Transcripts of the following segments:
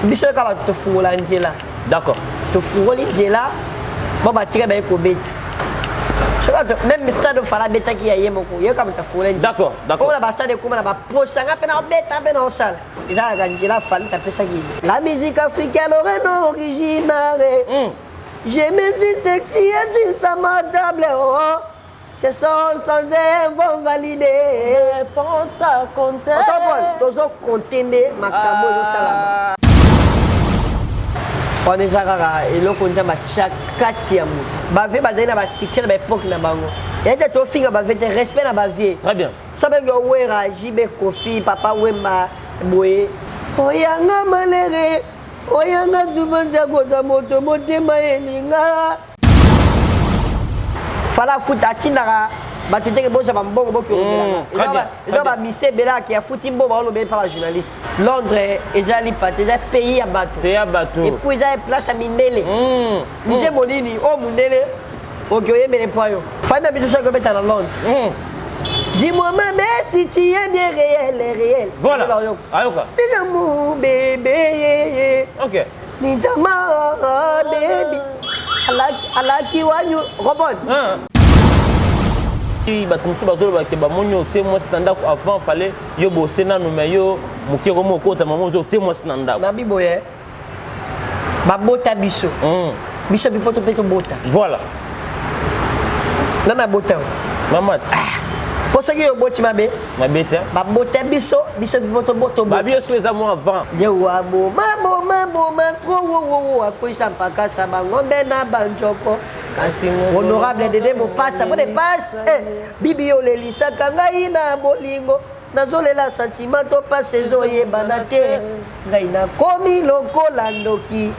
biso ka ba to fungula njela. D'accord. To fungoli njela bon ba tire ba ko beta. Même stade fala beta qui aye moko yo ka ba fungula njela. D'accord, d'accord. Comme la stade ko na ba prosanga pena beta pena au sala. Isa ga njela fala ta pesa qui. La musique africaine aurait non originale. J'ai mes sexy et insamadable. Oh. Ce sont sans eux vont valider. Pense à compter. Toujours compter ma camo de salama. On est déjà et l'on compte ma quatrième. Bavé bazena ba succès na époque na bango. Et de to finga bavé te respect na bavier. Très bien. Ça ben yo wera jibe kofi papa wema boye. Oyanga malere. Oyanga zubanza goza moto motema elinga. Fala futa tinara batete boza bambongo boki obelanga eza ba mise bela ki ya futi mbo ba lobe par la journaliste Londres ezali pate eza pays ya bato et puis eza place à mindele nje molini o mundele oki oyembele poyo fana biso sako beta na Londres dis-moi maman si tu es bien réel voilà ayoka binamu bébé OK Ninjama baby alaki wanyu robot batumsu bazolo bakeba monyo tie moi standard avant fallait yo bosser na no meyo mukiro moko ta maman zo tie moi standard na biboye babota biso biso bipoto peto bota voilà nana bota mamat poso ki yo boti mabe mabeta babota biso bipoto boto babi yo soueza moi avant yewa bo mama trop wo akoisa mpaka sa bangombe na banjoko kasi honorable Dede Mopasa mo de passe bibi yo lelisaka ngai na bolingo nazolela sentiment to passe zoyebana te ngai nakomi lokola ndoki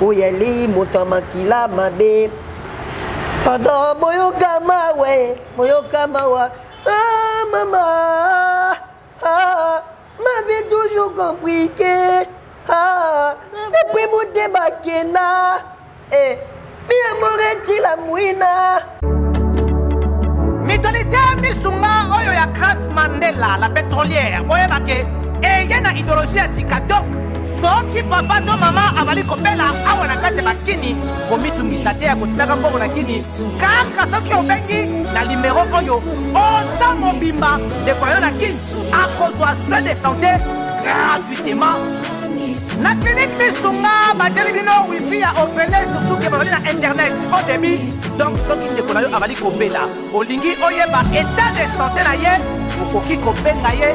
oyeli moto makila mabe pardon boyoka mawa maman ma vie toujours compliquée depuis mon débat mi amoreti la mouina Mitolite misunga oyo ya Grace Mandela la pétrolière oyeba ke eye na idéologie ya sika donc soki papa to mama avali kopela awa na kati bakini komitungisa te ya kotinaka mbongo na kini kaka soki obengi na numero oyo oza mobimba ndeko yo na kini akozwa soin de santé gratuitement na clinique misunga batieli bino wifi ya opele surtout ke babali na internet au début donc soki ndeko na yo avali kobela olingi oyeba état de santé na ye okoki kobenga ye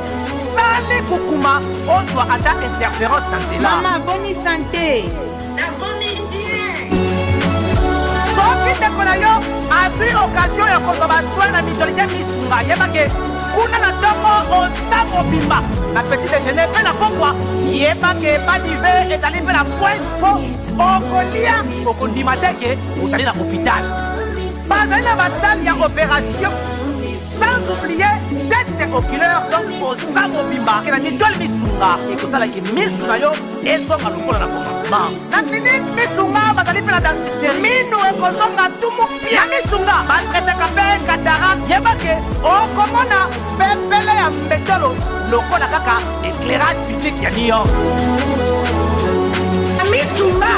sali kukuma ozwa ata interférence na nzela mama boni santé nakomi bien soki ndeko na yo azwi occasion ya kozwa basoi na mitolite misunga yebake kuna na ntongo oza mobimba na petit déjeuner mpe na pokwa yebake badive ezali mpe na pointe po okolia okondima te ke ozali na hôpital bazali na basale ya opération sans oublier test oculaire donc oza mobimba ke na mitole misunga ekosalaki misu na yo ezonga lokola na commencement na clinique misunga bazali mpe na dentiste minu ekozonga tumu pia na misunga batretaka mpe cataracte yebake okomona pepele ya mbetolo lokola kaka éclairage public ya New York na misunga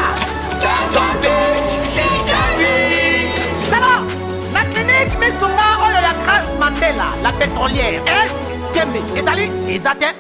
la santé c'est ta vie alors la clinique misunga oyo ya Grace Mandela la pétrolière est Kembe ezali ezate.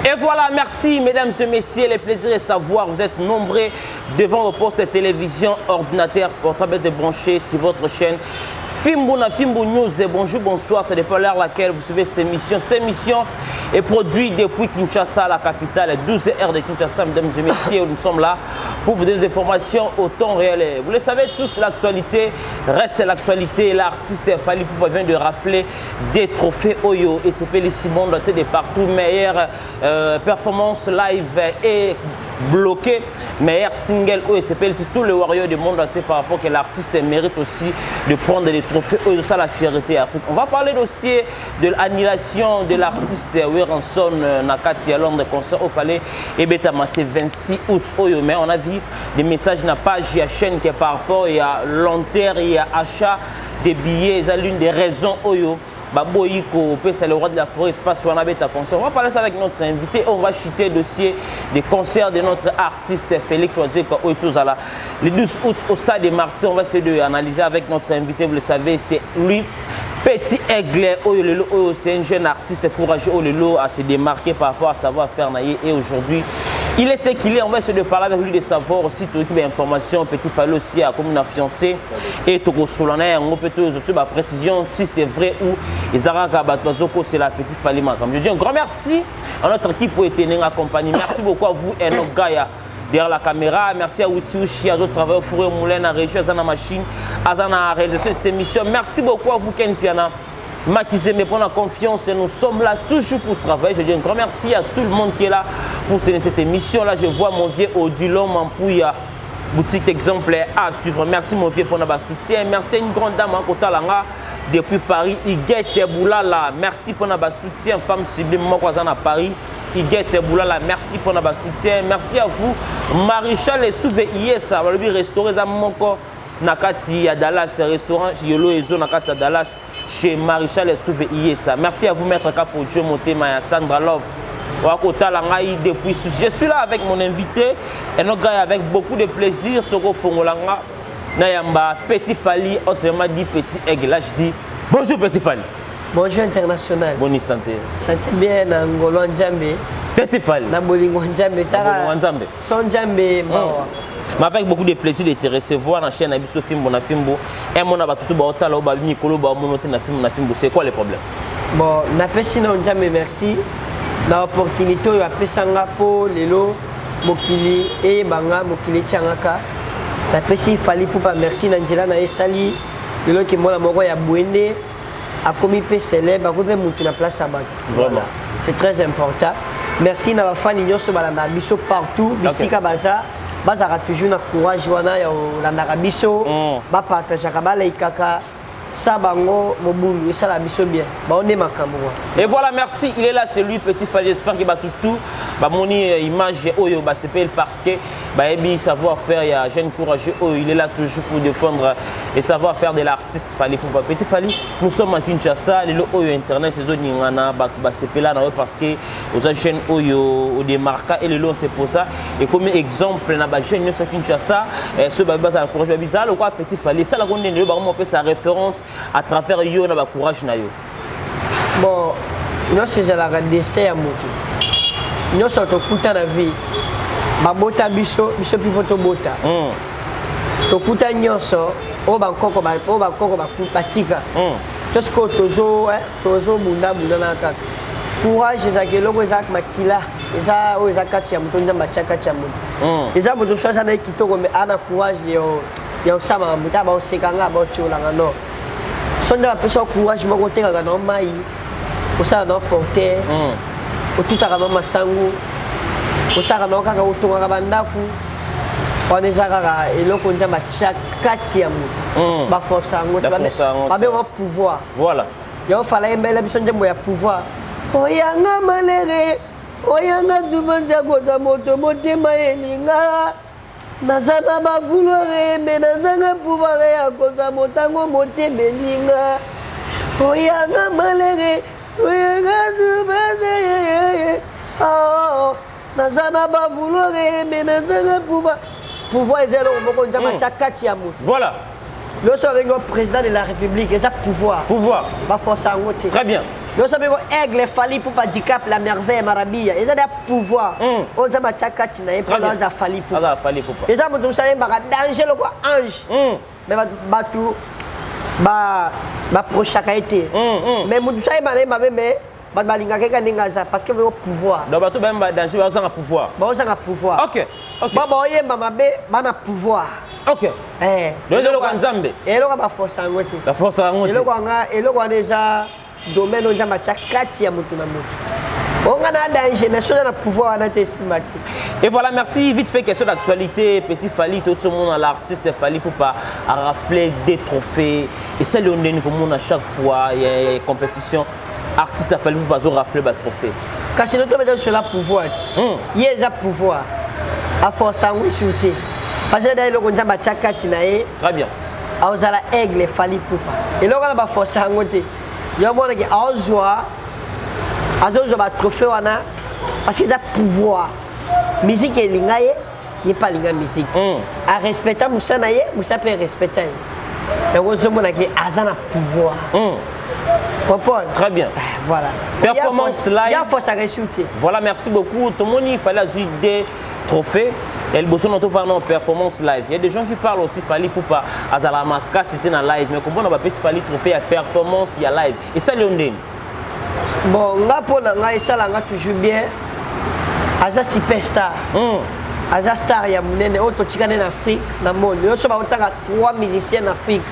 Et voilà, merci mesdames et messieurs, le plaisir est de savoir, vous êtes nombreux devant vos postes de télévision, ordinateur, portable de branché sur votre chaîne Fimbo na Fimbo News. Et bonjour, bonsoir, c'est depuis l'heure à laquelle vous suivez cette émission. Cette émission est produite depuis Kinshasa, la capitale, 12h de Kinshasa, mesdames et messieurs, nous sommes là pour vous donner des informations au temps réel. Vous le savez tous, l'actualité reste l'actualité. L'artiste Fally Ipupa vient de rafler des trophées Oyo et c'est Simon de partout, meilleure performance live et bloqué, meilleur single OSPL, c'est tout le warrior du monde entier par rapport que l'artiste mérite aussi de prendre les trophées OSPL, ça la fierté africaine. On va parler aussi de l'annulation de l'artiste Werenson Nakati à Londres, concert au Fallait et Betama, c'est 26 août. Mais on a vu des messages na page il y a chaîne qui est par rapport il y a long terme, il y a achat des billets, c'est l'une des raisons Oyo. Baboyiko, c'est le roi de la forêt, espace où on avait ta concert. On va parler ça avec notre invité. On va chuter le dossier des concerts de notre artiste Félix Wazeka le 12 août au stade des Martyrs. On va essayer d'analyser avec notre invité. Vous le savez, c'est lui. Petit Aigle, c'est un jeune artiste courageux à se démarquer par rapport à savoir-faire. Et aujourd'hui, il est ce qu'il est. On va essayer de parler avec lui de savoir aussi tout type d'informations. Petit Fally aussi a comme une fiancée. Et Togo Solana, on peut aussi la précision si c'est vrai ou c'est la Petit Fally. Je dis un grand merci à notre équipe pour être accompagné. Merci beaucoup à vous et nos gars derrière la caméra. Merci à Ousti, à d'autres travailleurs, Fouré Moulin, à Régie, à la machine, à la réalisation de cette émission. Merci beaucoup à vous, Ken Piana. Makizé, me prendre confiance et nous sommes là toujours pour travailler. Je dis un grand merci à tout le monde qui est là pour cette émission. Là, je vois mon vieux Odilon Mampouya, boutique exemplaire à suivre. Merci mon vieux pour notre soutien. Merci à une grande dame en Kotalanga depuis Paris, Iguette Boulala. Merci pour notre soutien. Femme sublime, moi, à Paris. Iguette Boulala, merci pour notre soutien. Merci à vous. Maréchal et Souvé Iesa, le restaurant Zamoko, Nakati à Dallas, restaurant Yolo Ezo Nakati à Dallas, chez Maréchal et Souvé Iesa. Merci à vous, Maître Capo, Joe Motema, Sandra Love. Depuis, je suis là avec mon invité et nos gars avec beaucoup de plaisir. Soko Fongolanga, Nayamba, Petit Fally, autrement dit Petit Aigle. Là, je dis bonjour Petit Fally. Bonjour international. Bonne santé. Santé bien na ngolo Nzambe. Petit Fally. Na bolingo Nzambe tara. Son Nzambe mawa. Mais avec beaucoup de plaisir de te recevoir dans la chaîne Abisso Fimbo na Fimbo. Et mon abatutu ba otala o ba Nikolo ba monote na Fimbo. C'est quoi le problème? Bon, na pesi na Nzambe merci. Na opportunité yo apesanga po lelo mokili e banga mokili tiangaka. Na pesi Fally Poupa merci na nzela na esali. Lelo ki mona moko ya Bwende. A commis peu célèbre, a commis monter la place à battre. Voilà. C'est très important. Merci à la fan union sur la Nabiso partout. Bisika baza, baza toujours na courage wana ya la Nabiso. Ba partage kabala ikaka. Sabango mobulu ça la biso bien. Ba on est makambo. Et voilà, merci. Il est là, c'est lui Petit Fally. J'espère qu'il va tout. Ba moni image oyo ba s'appelle parce que ba ebi savoir faire ya jeune courageux oyo il est là toujours pour défendre et savoir faire de l'artiste Fally Poupa. Petit Fally, nous sommes à Kinshasa, le oyo internet les autres ngana ba s'appelle là parce que aux jeunes oyo au démarquer et le long c'est pour ça et comme exemple na ba jeune à Kinshasa ce ba basa courage bizarre le quoi Petit Fally ça la connaît le ba on peut sa référence à travers yo na ba courage na yo. Bon, non c'est la destin ya moto. Nous sommes tous la vie. Babota biso pipo to bota. Tokuta nyoso o bankoko batika. Tosko tozo bunda na kaka. Courage ezaki loko ezaki makila. Eza o ezakati ya moto nzamba chakati ya moto. Eza moto sasa na kitoko me ana courage yo sama muta ba osekanga ba ocholanga no. Sonda pesa courage moko teka na mai. Osala na porter. Otutaka mama sangu osaka na okaka otonga bandaku wana ezaka eloko nzamba kati ya moto baforce yango babe wa pouvoir voilà yo fala embele biso nzembo ya pouvoir oyanga malere oyanga zubanza koza moto motema elinga nazana bavulore me nazanga pouvoir ya koza motango motema elinga oyanga malere oyanga zubanza nazana bavulore me nazanga pouvoir ezelo moko nzamba chakati ya moto voilà le soir le président de la République ça pouvoir ba force yango te très bien le soir Aigle Fally Poupa dicap la merveille marabia et ça da pouvoir on nzamba chakati na pour za Fally Poupa et ça moto sale ba danger le quoi ange mais batu ba prochaka été mais moto sale ba mais balinga keka ningaza parce que le pouvoir donc bato ba danger ba za pouvoir OK baba oyemba mabe bana pouvoir OK le ko nzambe eloko ba force ngoti la force ngoti eloko déjà domaine on jamba chakati ya mutu na mutu on a danger mais sur na pouvoir na te simati. Et voilà, merci. Vite fait, question d'actualité. Petit Fally, tout le monde, l'artiste Fally Poupa a raflé des trophées. Et c'est le monde pour moi à chaque fois il y a une compétition. Artiste Fally Poupa a raflé des trophées. Quand c'est notre méthode sur la pouvoir, il y a un pouvoir. À force à vous shooter. Parce que d'ailleurs, on a chakati nae. Très bien. À Aigle Fally Poupa. Et là, on a force à ngote. yo mona ki azwa ba trophée wana parce que da pouvoir musique elinga ye pas linga musique a respecter musana ye musa peut respecter donc zo mona ki azana pouvoir comprends très bien voilà performance live il faut ça résulter voilà merci beaucoup tout le monde il fallait ajouter des trophées et le besoin de faire une performance live. Il y a des gens qui parlent aussi fallait pour pas Azalamaka c'était dans live mais comment on va pas fallait trophée à performance il y a live et ça Léondine. Bon nga pona nga ça là nga toujours bien Aza superstar. Aza star ya munene auto tikane na Afrique na monde. Yo so ba otanga 3 musiciens en Afrique.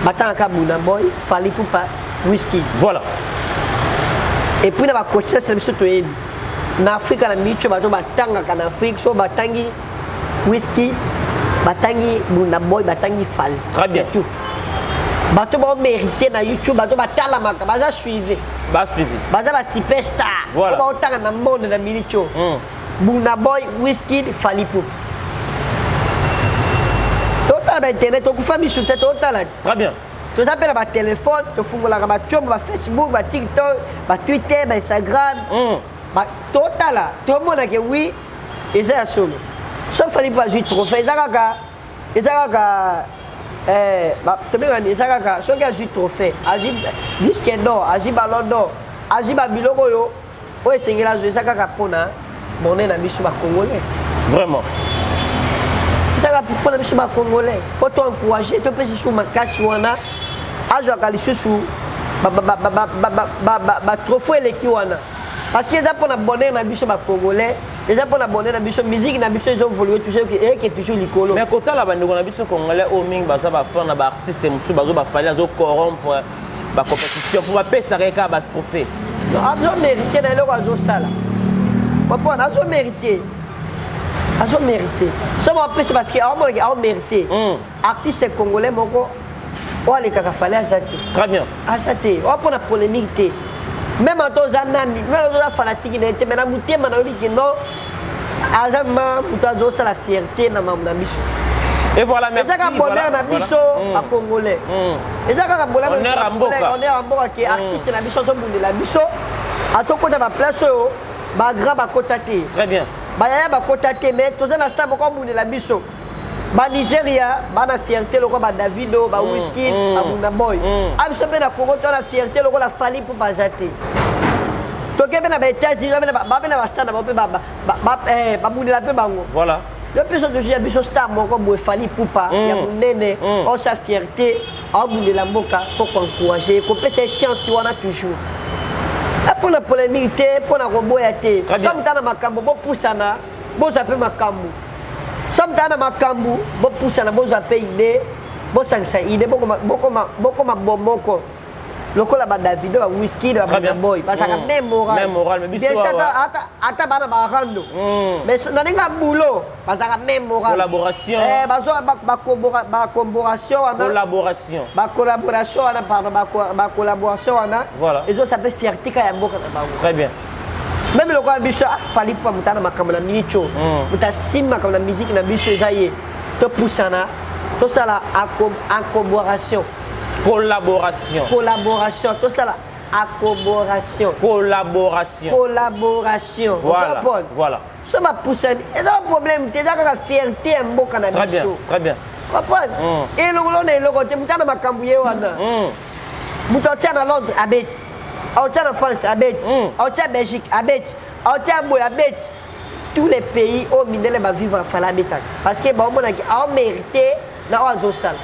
Batanga ka Buna Boy fallait pour pas Whisky. Voilà. Et puis na ba concert c'est surtout na Afrique na micho bato batanga kana Afrique so batangi Whisky batangi Buna Boy batangi Fall. Très bien. Tout. Bato ba mérité na YouTube bato batala maka baza suivre. Ba suivi. Baza ba superstar. Voilà. Ba otanga na monde na milicho. Buna Boy Whisky Fall Ipupa. Total ba internet okufa biso total. Très bien. Tu appelles par téléphone, tu fous la rabattion, par Facebook, par TikTok, par Twitter, par Instagram. Total là, tout le monde a dit oui, et c'est la solo. Sauf qu'il faut ajouter trophée. Tu ajouter trophée, ajouter disque d'or, ajouter ballon d'or, ajouter biloko yo. Ouais, c'est là, je sais que pona monnaie na biso ba congolais. Vraiment. Ça va pour la biso ba congolais. Faut t'encourager, tu peux sur ma casse wana. Azo kalisusu ba trophée les ki wana. Parce que ça pour la bonne na biso ba congolais, et ça pour la bonne na biso musique na biso ils ont voulu toujours que toujours likolo. Mais kota la bande na biso congolais au ming ba ça ba faire na ba artiste musu ba zo ba fallait zo corrompre ba compétition pour ba pesa reka ba trophée. Azo mérité na lo azo sala. Papa azo mérité. Azo mérité. Ça va passer parce que a mérité. Artiste congolais moko o les kaka fallait azati. Très bien. Azati. O pour la polémique. Même en temps zanani, même en temps fanatique n'était mais na mutema na que non. Azama mutazo ça la fierté na mamna biso. Et voilà, merci. Et ça bonheur na biso à congolais. Et ça ka bonheur na mboka. On est en mboka qui artiste na biso so bundela biso. A to kota ba place yo ba grand ba kota te. Très bien. Ba ya ba kota te mais to za na star ko bundela biso. Ba Nigeria ba na fierté loko ba Davido ba Whisky ba Buna Boy. Abiso pe na Congo to na fierté loko la Fally pour bazate. To ke be na ba États-Unis ba be na ba star na ba pe ba bundela pe bango. Voilà. Le plus de gens qui sont star moko boy Fally Ipupa ya munene on sa fierté a bundela mboka pour encourager ko pe ces chances wana toujours. Pour la polémique, pour la roboyate, somme dans ma cambo, bon poussana, bon zappé ma cambo. Somme dans ma cambo, bon poussana, bon zappé idée, bon sansa idée, beaucoup ma bon moko. Le col à David, à Whisky, à Buna Boy, parce que même moral. Même moral, mais bien sûr. Ata bana barando. Mais na ninga boulot, parce que même moral. Collaboration. Bazo ba collaboration. Collaboration. Ba collaboration, pardon, ba collaboration, voilà. Et ça s'appelle fierté quand il y a très bien. Même le quoi biso Fally pas mutana makamala minicho. Mutasima comme la musique na biso ezaye. To poussana, to sala en collaboration. Collaboration. Collaboration, tout ça là. Collaboration. Collaboration. Collaboration. Voilà. Voilà. Ça va pousser. Et dans le problème, tu as la fierté un beau canadien. Très bien. Très bien. Comprends? Et le goulogne est le côté. Mutana makambouye wana. Mutana à Londres à Bête. Mutana en France à Bête. Mutana Belgique à Bête. Mutana Boy à Bête. Tous les pays au Mindele va vivre à Falabeta. Parce que bon, on a mérité dans la salle.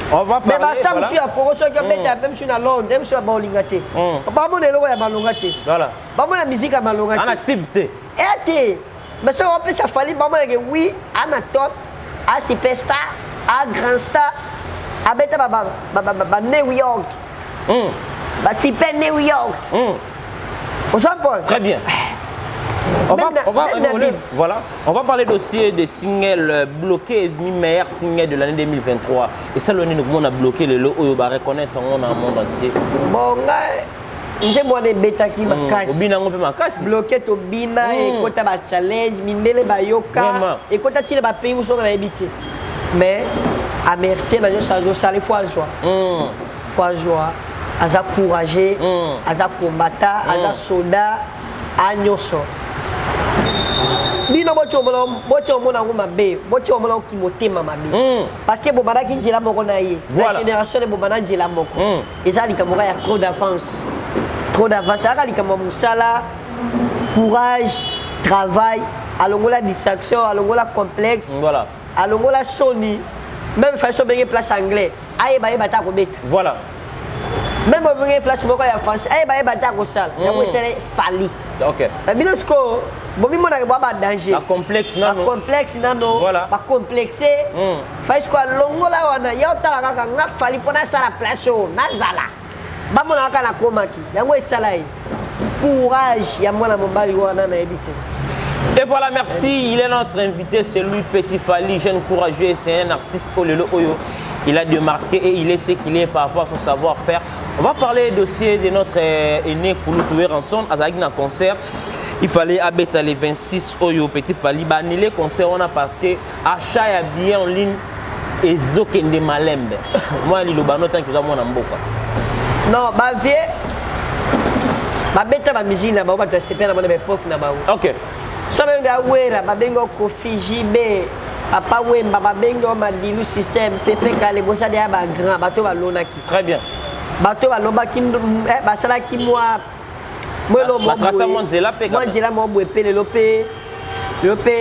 On va parler. Mais basta monsieur à Congo, ceux qui ont même sur la Londres, même sur la Bolingate. Pas mon élo à Malongate. Voilà. Pas mon la musique à Malongate. En activité. Et mais ça on peut ça fallait pas mon oui, à na top, à superstar, à grand star, à beta ba New York. Ba super New York. On s'en parle. Très bien. Voilà. On va parler dossier des singles bloqués, meilleur single de l'année 2023. Et ça, nous a bloqué le lot où on va reconnaître dans le monde entier. Bon, j'ai moi des bêta qui m'a cassé. Bloqué au bina et quand tu as challenge, mindele ba yoka et quand tu as pays où sont les habitués. Mais à mériter dans ça il faut joie. Faut joie. aza courageux, aza combattant, aza soldat, agnoso. Bino bocho mona ngoma be, bocho mona kimotema mabe. Parce que bobana kinjela moko na ye. La génération de bobana njela moko. Eza likambo ya trop d'avance. Trop d'avance. Aka likambo musala, courage, travail, alongola distraction, alongola complexe. Voilà. Alongola soni. Même façon benye place anglais. Aye baye bata ko beta. Voilà. Même benye place moko ya France. Aye baye bata ko sala. Yango sele fali. OK. Bino sko bomi mona ba danger. La complexe nano. La complexe nano. Voilà. Ba complexé. Faïs quoi longola wana ya otala kaka nga fali pona sala place o nazala. Ba mona kaka na komaki. Yango esala yi. Courage ya mwana mobali wana na ebiti. Et voilà, merci. Il est notre invité, c'est lui, Petit Fally, jeune courageux. C'est un artiste Olelo Oyo. Il a démarqué et il est ce qu'il est par rapport à son savoir-faire. On va parler dossier de notre aîné Koulou Toué Ranson. À un concert, il fallait abattre les 26 Oyo, Petit Fally. Annulé concert, on a parce que achat et billet en ligne et zokende malembe. Moi, il y a tant que moi non, ma vie, ma bête, ma musique, na ba ba c'est pas na bonne époque na ba. OK. Sabe nga wera babengo Kofi JB papa wemba babengo Madilu système pepe kale bosa de ba grand bato ba lonaki. Très bien. Bato ba loba ki basala ki moi lo mo. Matrasa monzela pe ka. Monzela mo bo epele lope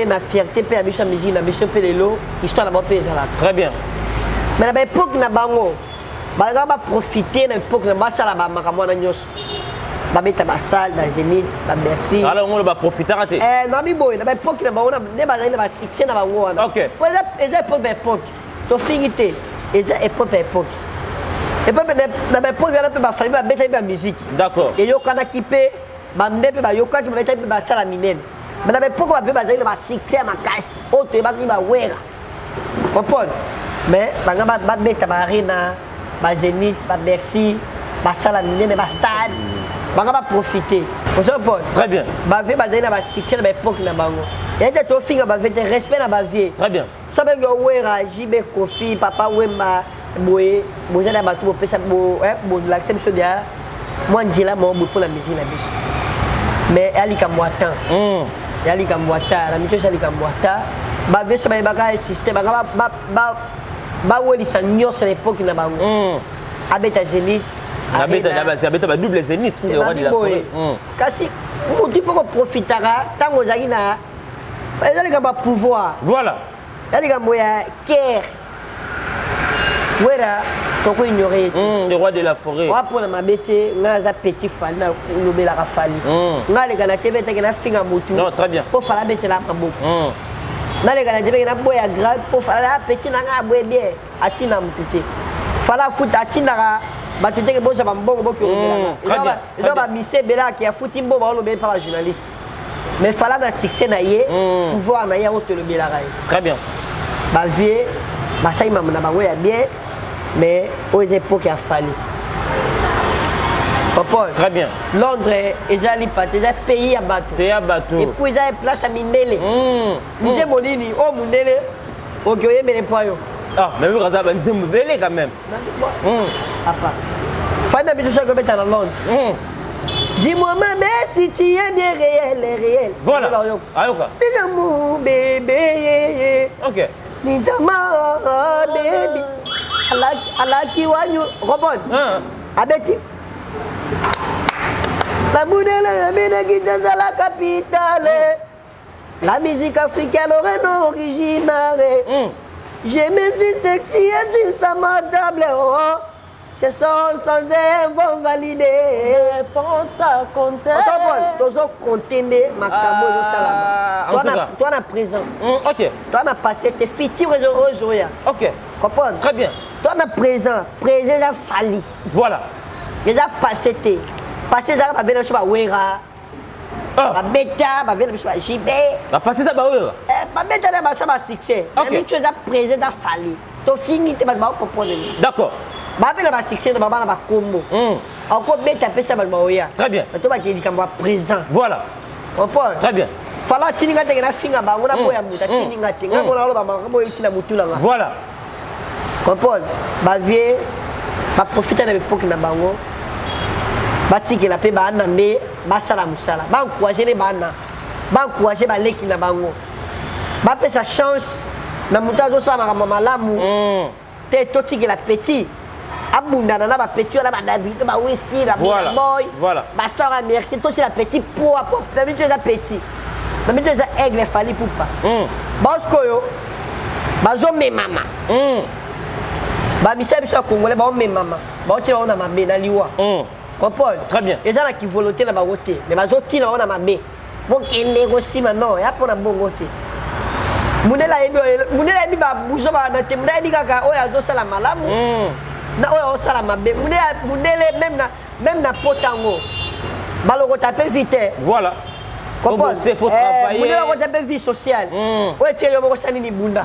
na fierté pe abisha musique na biso pe lelo histoire na ba pe zala. Très bien. Mais na ba époque na bango ba ga profiter na époque na ba sala ba makamwa na nyos. Babeta basal na Zénith, ba Bercy. Alors on va profiter raté. Non mi boy, na époque na baona ne ba na ba succès na ba wana. OK. Pour époque to fingité, époque. Et puis na époque na pe ba fali ba beta ba musique. D'accord. Et yo kana kipe ba ndepe ba yoka ki ba beta ba sala minene. Mais na époque ba ba na ba succès ma casse. O te ba ki ba wera. Comprendre? Mais ba beta ba arena, ba Zénith, ba Bercy, ba sala minene, ba stade. Banga va profiter. Très bien. Ba vie ba na ba succès na époque na bango. Et de to finga ba vete respect na ba vie. Très bien. Ça ben go wera JB Kofi papa Wemba boye boza na batu pesa bo bo l'accès so dia. Moi njila mo bo pour la musique na biso. Mais ali ka moatan. Ali ka moata, la musique ali ka moata. Ba vie so ba ka système ba weli sa nyos à l'époque na bango. Abeta Zénith. Abeta double Zénith le roi de la forêt. Kasi mutu poko profitara tango zaki na ezali ka ba pouvoir. Voilà. Ezali ka moya cœur. Wera toko ignorer. Le roi de la forêt. Wa pour ma bête nga za Petit Fally na lobela ka Fally. Nga le kana tebe te na finga mutu. Non, très bien. Pour fala bête la maboko. Na le kana tebe na boya grave pour fala petit na nga boye bien atina mutu. Fala futa atina bato teke boza bambongo boki olobelanga eza bamise ebelaka ya futi mbo baolobeli mpa bajournaliste mais fala na succès na ye pouvoir na ye yango tolobelaka ye très bien bavie basali mamu na bango ya bien mais oyo eza epoke ya Fally Popol très bien Londres ezali pate eza pays ya bato epuis eza place ya mindele nje molini oyo mundele oki oyembele mpo yo. Ah, mais vous avez un zimbo belé quand même. Papa. Fana bitu chaque bête à Londres. Dis-moi maman si tu es bien réel. Voilà. Ayoka. Dis-moi bébé. OK. Dis-moi baby. Alaki wanyu. Robon. Abeti. La moudela amena Kinshasa la capitale. La musique africaine aurait non originale. Je me suis sexy et si ça m'adable, oh. Ce sont sans eux vont valider. Pense à compter. Tu as compté ma camo de salama. Toi, on a présent. OK. Toi, on a passé tes futurs aujourd'hui. OK. Comprends? Très bien. Toi, on a présent. Présent, ça Fally. Voilà. Les a passé tes. Passé, ça va venir sur la Wera. La bêta, va venir sur la JB. La passé, ça va où? Ma bêta, ça va succès. Mais tu as présent, ça Fally. Tu finis, tu vas comprendre. D'accord. Ba pe na ba succès na ba na kombo. Encore beta pesa ba oya. Très bien. To ba ki dikamba présent. Voilà. Comprends? Très bien. Fala tininga te na finga ba ngona boya muta tininga te. Nga ngona lo ba ma boya kina mutula nga. Voilà. Comprends? Ba vie ba profiter na époque na bango. batikela pe bana nde basala musala baencourage les bana baencourage baleki na bango bapesa chance na moto azosala makambo malamu te totikela petit abundana na bapeti wana badavid bawiski baboy bastar américain totikela petit po nabito eza petit nabito eza aigle efali pupa baosiko oyo bazomemama bamisa biso ya congolais baomemama baotina bango na mabe na liwa comprendre très bien eza na kivolonté na bango te mais bazotina bango na mabe bokende kosima non ya mpo na bongo te mundela yebi babuso bana te mundela yebi kaka oyo azosala malamu na oyo azosala mabe mundele même na potango balokota mpe vite voilà comprendre faut travailler mundela okota mpe vie sociale oyo etieli yo moko sani ni bunda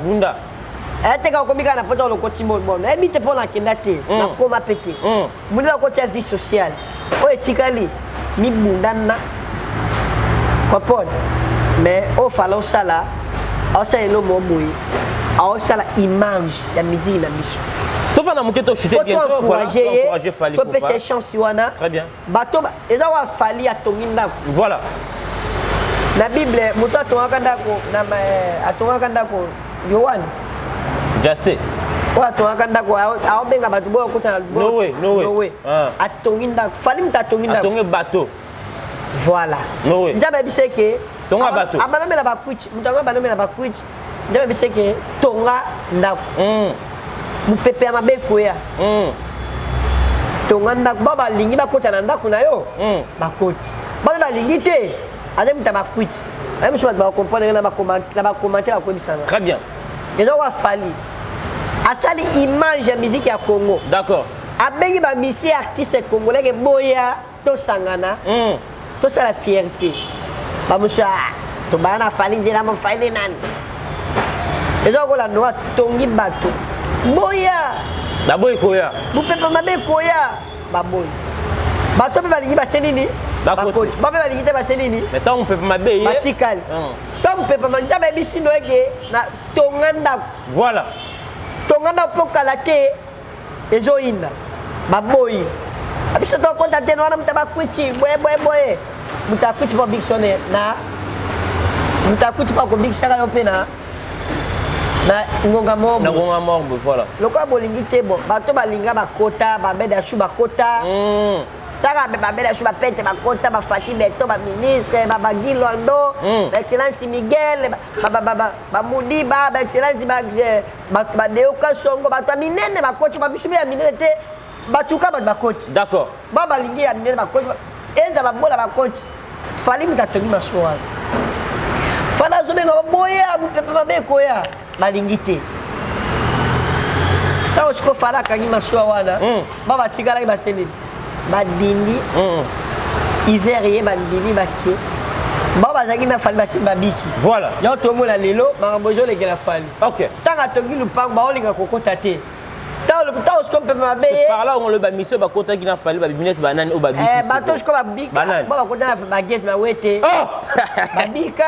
ayateka okomika na pota olokoti mono yebi te mpo nakenda te nakoma mpe te mundela okotia vie sociale oyo etikali mibundana comprendre mais oyo fala osala aosala elomo boye aosala image ya musique na biso tofanda moke tochute bientôt encourager Fally Ipupa topesa chance wana très bien bato eza wa Fally atongi ndako voilà na bible moto atongaka ndako yohane jase oyo atongaka ndako aobenga bato boyo okota na Noé atongi ndako Fally moto atongi ndako atongi bateau voilà nzambe yebisa eke tonga bateau abanomela bakwich moto yango abanomela bakwich nzambe yebisa eke tonga ndako mopepe ya mabe ekoya tonga ndako bao balingi bakota na ndako na yo bakoti babe balingi te aza moto ya bakwich aye mosu bato bakomprendre na bakomante bakoyebisana très bien eza wa Fally asali image ya musique ya Congo d'accord abengi bamisi artiste congolais ke boya tosangana tosala fierté bamosu tobaya na Fally nzela mofali nani eza kolanda wa tongi bato boya daboyi koya mopepe mabe koya baboyi bato mpe balingi base nini bakoti bape balingi te base nini mais ntango mopepe mabe ye batikali to mopepe manzambe yebisindo eke na tonga ndako voilà tonga ndako mpo kala te ezoyinda baboyi abiso tokota te na wana moto abakwiti boye moto akwiti mpo bikisone na moto akwiti mpo akobikisaka yo mpe na ngonga morbe voilà lokola bolingi te bon bato balinga bakota babede asu bakota taka babede asu bapete bakota bafaci beto baministre bagilondo baexcellence miguel bamudiba baexcellence badeoka songo bato ya minene bakoti babisu be ya minene te batuka bato bakoti d'accord balingi ya minene bakoti eza babola bakoti Fally moto atongi masuwa wana Fally azobenga baboya mopepe mabe ekoya balingi te ntango siko Fally akangi masuwa wana batikalaki baseleli badindi hiver ye bandimi bake bao bazalaki na Fally basili babiki voilà yango tomona lelo makambo ezolekela Fally ok ntango atongi lupango baolinga kokota te ntango siko mpepe mabe ye par là ongolo bamisio bakotaki na Fally babibinete banani oyo babiki bato siko babika bo bakota na bagese mawete babika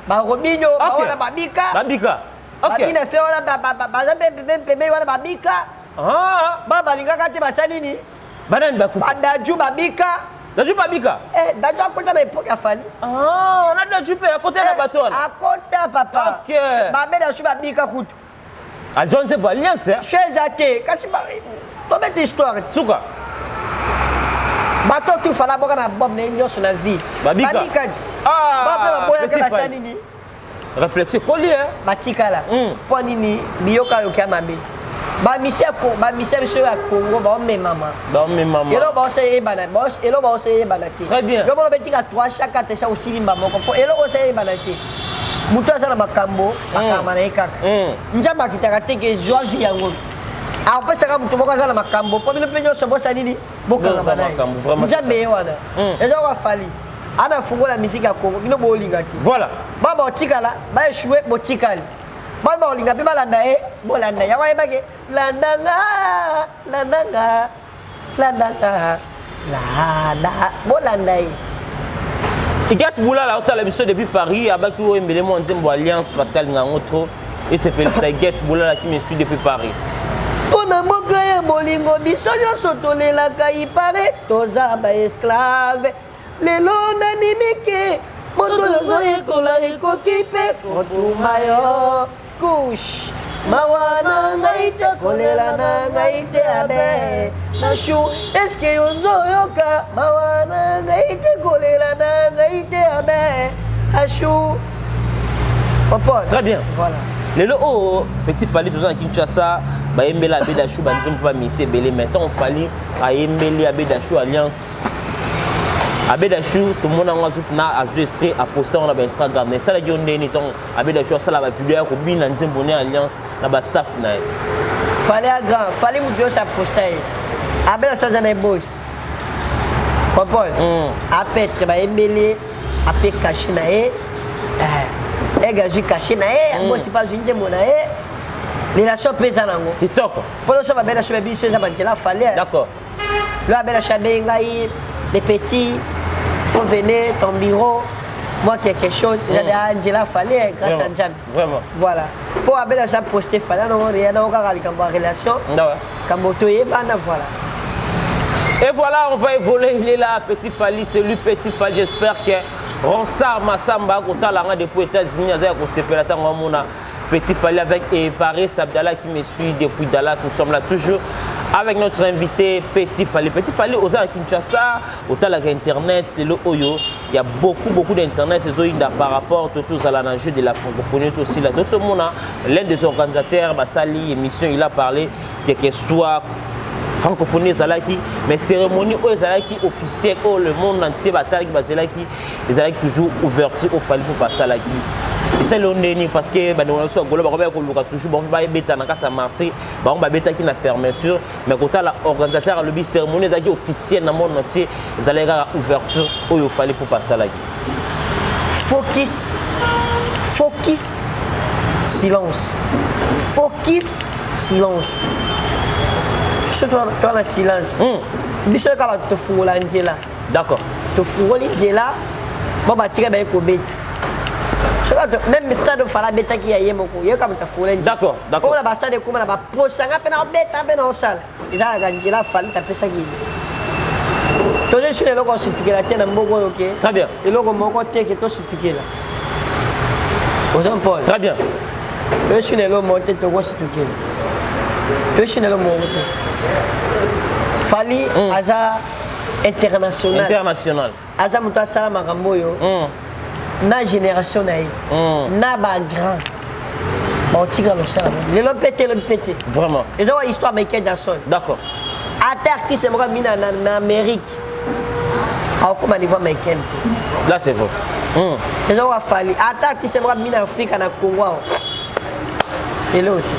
barobinyo bawana babika babina fe wana baza pembe wana babika balingaka te basali nini banani bakufa badaju babika daju babika daju akota na epoke ya Fally na daju mpe akota na bato wana akota papa babe daju babika kutu ajon se alliance cheza te kasi tobeta histoire suka bato tu Fally aboka na bob na ye nyonso na vie babika ti bape baboyaka basala nini réflexion collier batikala mpo nini biyoka yokia mabe bamisia biso ya Congo baomemama elo baosa yebana te très bien yo mona betika 3 chaque 4 sa osilimba moko mpo eloko osa yebana te moto aza na makambo makamba na ye kaka nzambe akitaka te ke zwa vi yango apesaka moto moko aza na makambo mpo bino mpe nyonso bosa nini bokangama na ye nzambe ye wana eza wa Fally ana fungola musique ya Congo bino bolinga te voilà ba botikala ba échouer botikali ba bolinga pe balanda ye bolanda ya wayebake landanga bolanda ye Igat Boulala otala biso depuis Paris abaki o embele mo nzembo alliance Pascal Ngango trop et c'est ça Igat Boulala qui me suit depuis Paris Pona mboka ya bolingo biso nyonso tolelaka ipare toza baesklave lelo nanimike moto nyonso ekola ekoki mpe kotuma yo skush mawa na ngai te kolela na ngai te abe nashu eske ozoyoka mawa na ngai te kolela na ngai te abe ashu. Très bien. Voilà. Lelo oh petit Fally tous en Kinshasa ba embela Abedachou banzim pas missé belé maintenant Fally a embeli Abedachou alliance Abedachou tout le monde a na enregistré a posté on a Instagram mais ça la jonne ni ton Abedachou ça la va vidéo ko bin nzim bonne alliance na ba staff na Fally a grand Fally mu dio sa posté Abedachou ça na boss comprendre après ba embeli après caché na Egaju caché na moi c'est pas une demona les la chope zanango TikTok pour le chope bela chope biso za bantela Fally d'accord là bela chabe ngai les petits faut venir ton bureau moi quelque chose j'ai Angela Fally grâce à Jan vraiment voilà pour abela ça poster Fally non rien dans la relation kamotoye bana voilà. Et voilà, on va évoluer. Il est là, petit Fally, c'est lui, petit Fally. J'espère que Ronsard Massamba, quand on a depuis les États-Unis, on a petit Fally avec Evaris Abdallah qui me suit depuis Dallas. Nous sommes là toujours avec notre invité Petit Fally. Petit Fally, aux à Kinshasa, au Talaga Internet, c'est le Oyo. Il y a beaucoup d'Internet par rapport à l'enjeu de la francophonie aussi. Là, tout ce monde, l'un des organisateurs, Bassali, émission, il a parlé que soit francophonie zalaki mais cérémonie aux zalaki officielle où le monde entier batali bazalaki zalaki toujours ouverture au Fally pour passer là qui et c'est l'onneni parce que bah on soit golo ba ko luka toujours bon ba beta na kasa marti ba on ba beta qui na fermeture mais quand la organisateur le bi cérémonie zalaki officielle dans le monde entier zalaki ouverture au Fally pour passer là focus silence toi le silence. Biso kaba to fungola njela. D'accord. To fungoli njela. Bon ba tire ba ko beta. Même le stade de Fala beta qui aye moko. Yo kaba to fungola njela. D'accord. Comme la ba stade kuma na ba prosanga pe na beta pe na osala. Isa ga njela Fally ta pesa ki. To je sur le logo situkela tena mboko OK. Très bien. Le logo moko te ke to situkela. Ozon Paul. Très bien. Je suis le logo monte to go situkela. Je suis le logo monte. Fally aza international aza muto asala makambo oyo na génération na ye na ba grand baotika losala lelo pete vraiment eza wa histoire Michael Jackson d'accord ata artiste moko mina na Amérique akoma niveau Michael te là c'est vrai eza wa Fally ata artiste moko mina Afrika na Congo lelo ti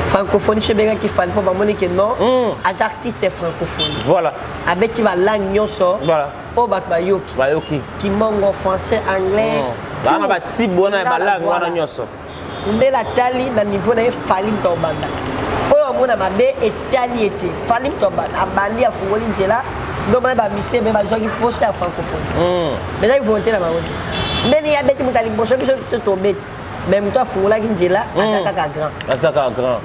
francophonie chez Benga qui Fally pour bamoni que non as artistes francophonie voilà abeti ba langue nyonso voilà o bat ba yoki qui mongo français anglais bana ba tibona ba langue wana nyonso ndela tali na niveau na Fally to banda oyo mona mabe etali ete Fally to banda abandi afungoli njela ndo ba mission be ba zoki poster à francophonie mais là il faut monter la maoni ndeni abeti mutali boso biso to beti. Même toi, Foula Kinjela, Azaka grand.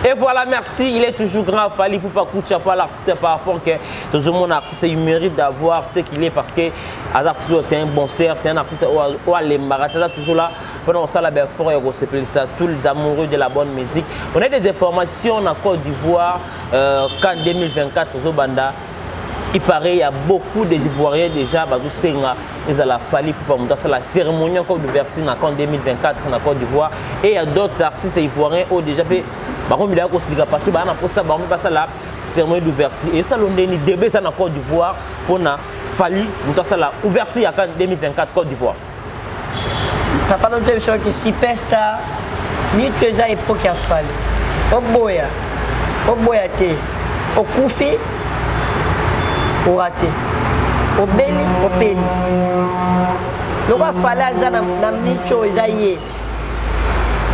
Et voilà, merci. Il est toujours grand. Fally pour pas coûter pas l'artiste par rapport que tout le monde artiste il mérite d'avoir ce qu'il est parce que l'artiste c'est un bon cerf, c'est un artiste où les marathons toujours là. Pendant ça la belle fort et ça tous les amoureux de la bonne musique. On a des informations en Côte d'Ivoire qu'en 2024 au Banda. Il paraît qu'il y a beaucoup d'Ivoiriens déjà, ils ont la Fally pour la cérémonie d'ouverture en 2024 en Côte d'Ivoire. Et il y a d'autres artistes ivoiriens qui ont déjà fait la cérémonie d'ouverture. Et ça, on a une début en Côte d'Ivoire pour la Fally pour la ouverture en 2024 Côte d'Ivoire. Papa, nous avons dit superstar, nous avons une époque à Fally. Au boya, au Koufi. Au raté, au belli, au péni. Le roi Fally aza na micho ezaye.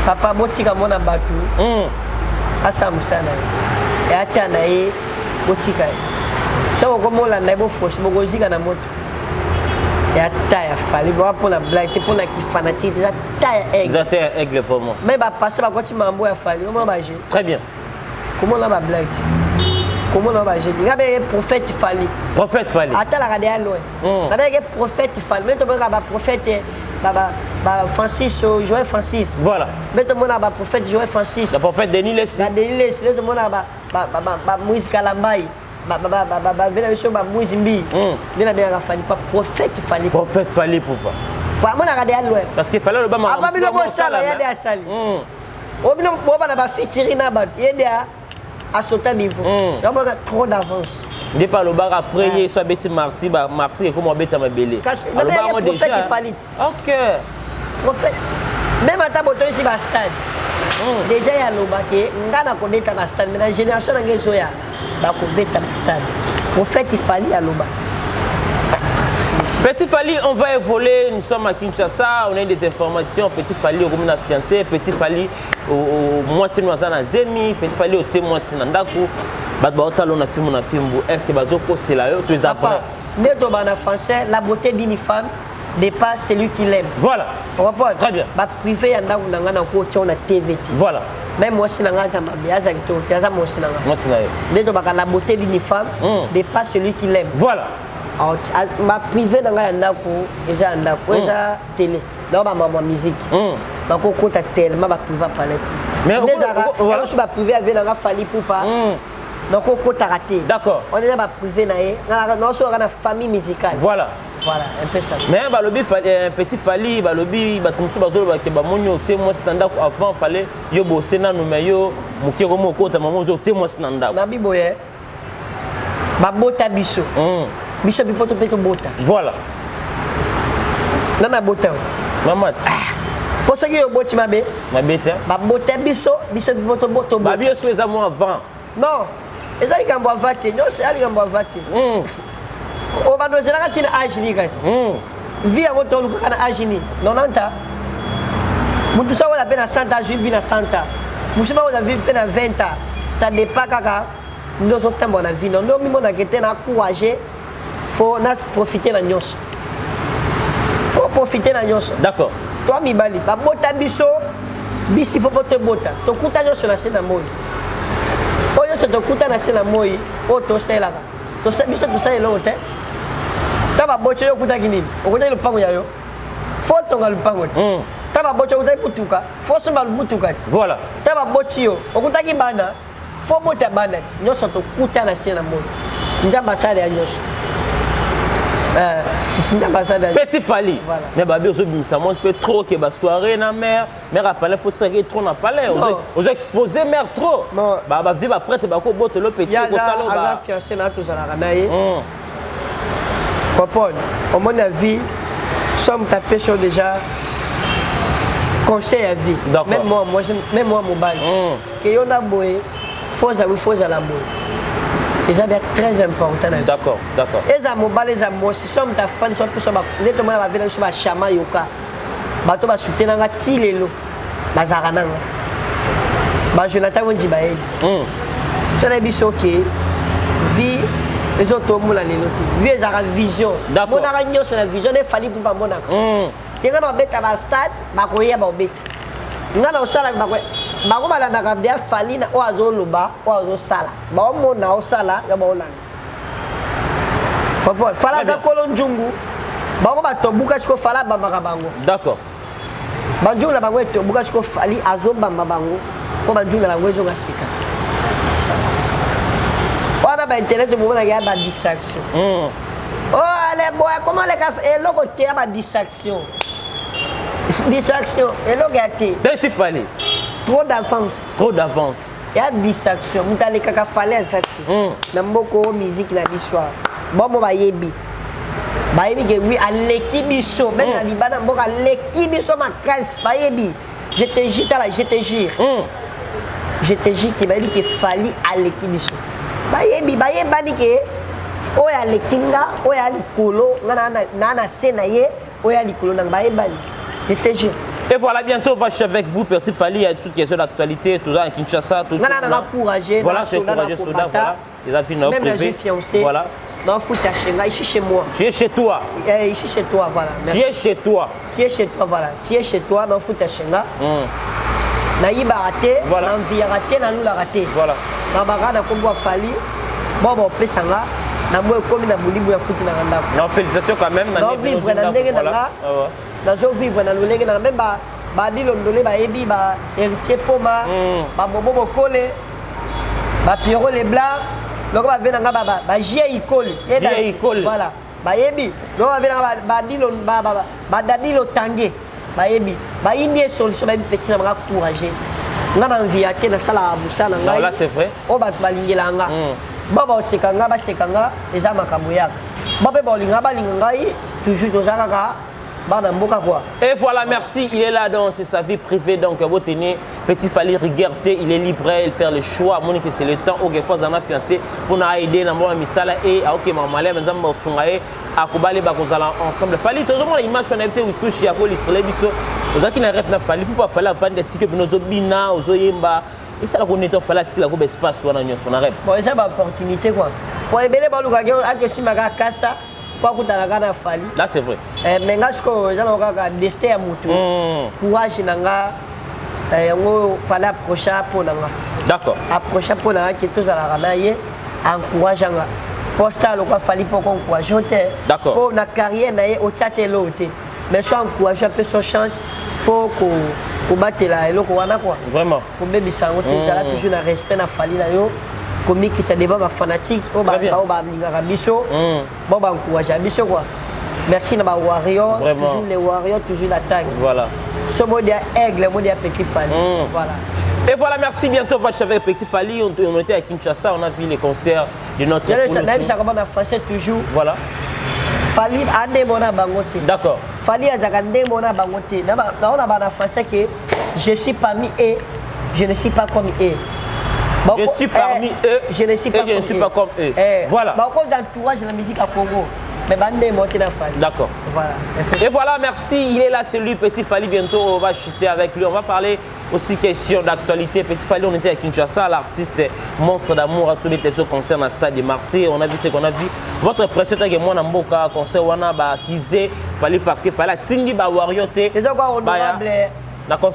Papa botika mona batu. Asa musana. E ata na ye botika. So ko mola na bo force bogozika na moto. ya taille fali ba pour la blague pour la qui fanatique ya taille aigle. Vous êtes un aigle vraiment. Mais ba passer ba quand tu mambo ya fali comment ba j'ai. Très bien. Comment la ba blague? Comment la ba j'ai? Ngabe prophète fali. Prophète fali. Ata la regarder loin. Ngabe prophète fali. Mais to ba prophète Francis Joël Francis. Voilà. Mais tout le monde a prophète Joël Francis. Le prophète Denis Leslie. Denis Leslie, tout le monde a Moïse Kalambaï. Moïse Mbi. Il a bien rafali pas prophète fallait. Prophète fallait pour pas. Pas mon regarder loin. Parce qu'il fallait le bas ah pas bien bon ça là il y a des sali. Au bien bon ba na featuring na ba il y a à sauter niveau. Donc on a trop d'avance. Dès pas le bar après il soit bêti Marty et comment bêta ma belé. Le bar déjà. OK. Prophète même à ta boto ici ba stade. Déjà il y a le ba que ngana ko bêta na stade mais la génération ngé zoya ba ko bêta na stade. Prophète il fallait à l'oba. Petit Fally, on va évoluer, nous sommes à Kinshasa, on a des informations, Petit Fally au Goumina fiancé, Petit Fally au moi c'est nous à Zemi, Petit Fally au témoin c'est Nandaku, Badbaotalo na film est-ce que Bazoko c'est là, tu es après. Neto bana français, la beauté d'une femme dépasse celui qui l'aime. Voilà. On reprend. Très bien. Ba privé yanda kunanga na ko tona TV. Voilà. Même moi c'est nanga za mabiaza kito, tiaza moi c'est nanga. Moi c'est là. Neto baka la beauté d'une femme dépasse celui qui l'aime. Voilà. Ma privé dans la ndako eza ndako eza télé dans ma musique ba ko kota tellement ba privé palette mais voilà je ba privé avec la Fally pour pas donc ko kota raté d'accord on est ba privé na ye na so na famille musicale voilà un peu ça mais ba lobi Petit Fally ba lobi ba tumsu ba zolo ba ke ba monyo te moi c'est ndako avant fallait yo bosser na no meyo mukiro mo kota maman zo te moi c'est ndako na biboye ba bota biso biso bipoto peto bota voilà nana bota mamat pour ce qui est boti mabe mabete ba bota biso bipoto boto ba biso eza mo avant non ezali kambo avate non c'est ali kambo avate o ba dozela ka tina age ni guys via moto lu kana age ni 90 mutu sa wala pena 100 ans je vis na 100 ans musima wala vivre pena 20 ans ça dépend kaka nous sommes temps na vie non mi mona kete na encourager faut profiter la nyos. Faut profiter la nyos. D'accord. Toi mi bali, ba bota biso, bisi popo te bota. To kuta nyos na sena moi. Oyo se to kuta na sena moi, o to sela ka. To se biso to sela lo te. Ta ba bocho yo kuta kinini. O kuta lo pango ya yo. Faut to ngal pango. Ta ba bocho kuta putuka, faut so ba putuka. Voilà. Ta ba bocho o kuta ki bana, faut bota bana. Nyos to kuta na sena moi. Njamba sala ya nyos. Petit Fally voilà. Mais babi ozo bimisa mon peu trop que ba soirée na mère rappelé faut ça que trop na palais ozo exposer mère trop ba vie ba prêtre ba ko boto le petit ko salo ba fiancé na to za la naye comprendre au mon avis somme tapé sur déjà conseil à vie même moi mon bail que yo na boy faut la boy. C'est très important. D'accord. Et ça mobile les amours si sommes ta fan sont plus sobre les tombes la ville sur ma chama yoka bato ba soutenir nga tilelo bazarana ba Jonathan Wendi ba ele ça la biso que vie les autres moula les autres vie ezara vision mon aranyo sur la vision des Fally pour pas mona tenga na beta ba stade ba koya ba beta ngana osala ba ko ba ko bala na ka bia Fally na o azoloba o azosala ba mo na osala ya ba ona papa Fala ka kolonjungu ba ko ba to buka siko Fala ba bango d'accord ba njula ba to buka siko Fally azoba bango ko ba njula la wezo ngasika wana ba internet mo na ya ba distraction oh allez boy comment les ka eloko te ba distraction eloko gâté Petit Fally trop d'avance il y a distraction mutale kaka Fally azati na mboko musique na l'histoire bon ba yebi que oui aleki biso même na libana mboka aleki biso makasi ba yebi je te jure que ba yebi que Fally aleki biso ba yebani que oya lekinga oya likolo na sena ye oya likolo na ba yebani je te jure. Et voilà, bientôt on va chercher avec vous, Petit Fally, il y a toutes les questions d'actualité, tout ça à Kinshasa, tout ça. Voilà, c'est encouragé, voilà, c'est encouragé, voilà. Les affaires privé. Voilà. Non, foot à Chenga, ici chez moi. Tu es chez toi. Ici chez toi, voilà. Tu es chez toi. Tu es chez toi, voilà. Tu es chez toi, non, foot à Chenga. Naïba raté, voilà. Nanvi raté, Nanoula raté. Voilà. Nabara, Nakombo Fali. Bon, Pesanga. Namwe comme na Boulibu ya foot na Randa. Non, félicitations quand même. Non, vivre dans le voilà. Dans vivre dans le Lega, même Badi Londolé, Ebi, Héritier Poma, Bobo Bokole, Pierrot les Blancs. Donc, on va venir voilà. Bayebi. Donc, on va venir Badadilo Tangé. Bayebi. Bayebi solution, même petit, on va encourager. On a envie à la salle à Boussa. Non, là, c'est vrai. On va balinguer là. Baba Sekanga, Basekanga, les Ama Kamouyak. Baba Bolinga, Balingai, toujours aux Araga. Et voilà, merci. Il est là dans sa vie privée. Donc, vous tenez, petit Fally regarder, il est libre, il fait le choix. Monique, c'est le temps. Ok, fois on a fiancé pour nous aider dans mon misala et ok, maman, les gens vont s'engager à Koubali, bakosala ensemble. Fally, tout le monde l'image on a été où est-ce que je suis à Kolis, les bisous. Aux gens qui n'arrêtent pas Fally, pour pas faire la vente des tickets pour nos obina, aux oyemba. Et ça, la connaît-on Fally, c'est la coupe espace ou on arrête. Bon, c'est une opportunité quoi. Pour ébeler, bah, nous avons un question à Kassa. Là, c'est vrai. Mais là, je destin à moto. Courage, nanga. Fallait approcher pour nanga. D'accord. Approcher pour nanga qui est tous à la ranaille. Encourageant. Postal, il fallait pour qu'on encourage. D'accord. Pour la carrière, au chat et l'autre. Mais sans encourager un peu son chance, il faut qu'on batte là. Vraiment. Pour bébé ça, on a toujours un respect à Fally là. Comme qui se débat fanatique, on va encourager quoi. Merci à Warrior, toujours les Warriors, toujours la taille. Voilà. Ce mode aigle, le mode petit Fally. Voilà. Et voilà, merci. Bientôt, on va avec Petit Fally. On était à Kinshasa, on a vu les concerts de notre poule. En français toujours. Voilà. Fally a des mona bangote. D'accord. Fally a des mona bangote. On a en français que je suis parmi eux, je ne suis pas comme eux. Je suis parmi eux, je ne suis pas comme eux. Voilà. À cause d'entourage de la musique à Congo. Mais bandé monté dans Fally. D'accord. Voilà. Et voilà, merci. Il est là, c'est lui, Petit Fally. Bientôt, on va chuter avec lui. On va parler aussi question d'actualité. Petit Fally, on était à Kinshasa, l'artiste Monstre d'amour a soumis ce concert dans le stade de Marseille. On a vu ce qu'on a vu. Votre pression, c'est que moi, dans le concert, on a Kizé, Fally parce que Fally, Tingi, Warioté. Et donc, honorable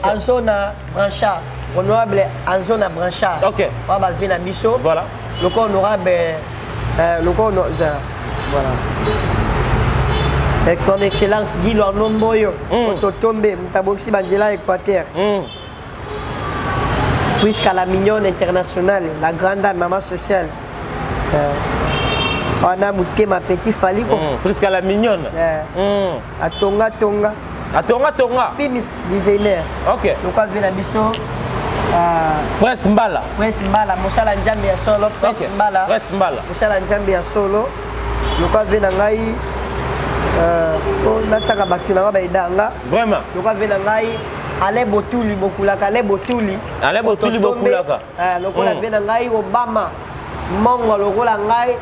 Anzona Branchard. Honorable Anzona Branchard. Ok. On va venir à Bisso. Voilà. Le honorable. Voilà. Et ton excellence Guy Lornomboyo. Tombé, Mtaboxi Bandela Équateur. Puisqu'à la mignonne internationale, la grande dame, maman sociale. On a mouté ma petite Fally. Puisqu'à la mignonne. À Tonga Tonga. À Tonga Tonga. Pimis designer. Ok. Donc on vient à Bisso. Prince Mbala. Prince Mbala, Moussala Njambi ya solo. Prince Mbala. Prince Mbala. Moussala Njambi ya solo. Donc on vient à Ngai. On a taka bakuna ba idanga. Vraiment. Donc on vient à Ngai. Ale Botuli Bokulaka, Ale Botuli. Ale Botuli Bokulaka. Donc on vient à Ngai Obama. Mongo lokola Ngai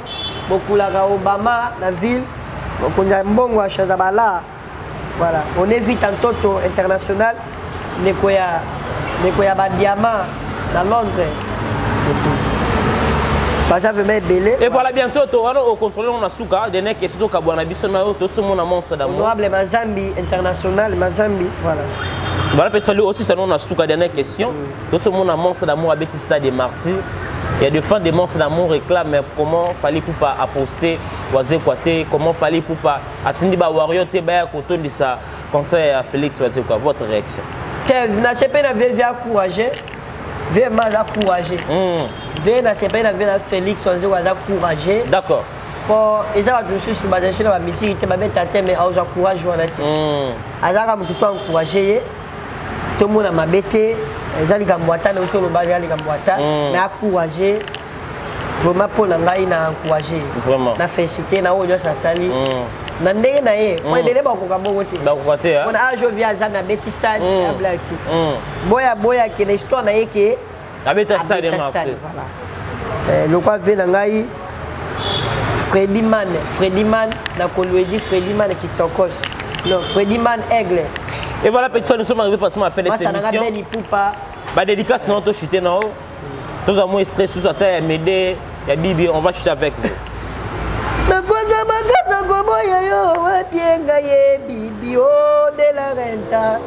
Bokulaka Obama na ville. Donc on a mbongo à Chazabala. Voilà, on évite un toto international. Nekoya Badiama dans Londres. Et voilà, bientôt, au contrôle, on a souka, des necs et surtout Kabouana Bissonao, tout ce monde a monstre d'amour. Honorable Mazambi international, Mazambi, voilà. Voilà, peut-être fallu aussi, ça nous a souka, dernière question. Tout ce monde a monstre d'amour à Bétista des Martyrs. Il y a des fans des monstres d'amour réclament mais comment Fally Poupa a posté, Oazé Kouate, comment Fally Poupa a tenu à Wario Tebaya Koton de sa conseil à Félix Oazé Kouate. Votre réaction? Na CP na vie encourager, vie mal encourager. Vie na CP na vie Félix Oazé encourager. D'accord. Pour ils ont tous sur basé sur la musique, ils m'avaient tenté mais aux encourage on a dit. Azaka mutu encourager. Tout le monde a m'abêté. Ils ont dit gamboata na autour le bali ali gamboata mais encourager. Vraiment pour l'angai na encourager. Vraiment. Na féliciter na oyo sa sali. Na ndenge na ye, moi dele ba ko kabongo te. Ba ko te hein. On a joué bien à Betista à Blacky. Boya qui l'histoire na ye ke à Betista de Marseille. Voilà. Le quoi vient ngai Freddy Man na Kolwezi Freddy Man qui tokos. Non, Freddy Man aigle. Et voilà, petit fois, nous sommes arrivés pratiquement à la fin de cette émission. Bah, dédicace, non, tout chuter, non. Tous à moins stress, sous à terre, m'aider, et Bibi, on va chuter avec vous. papier ngaye bibio de la renta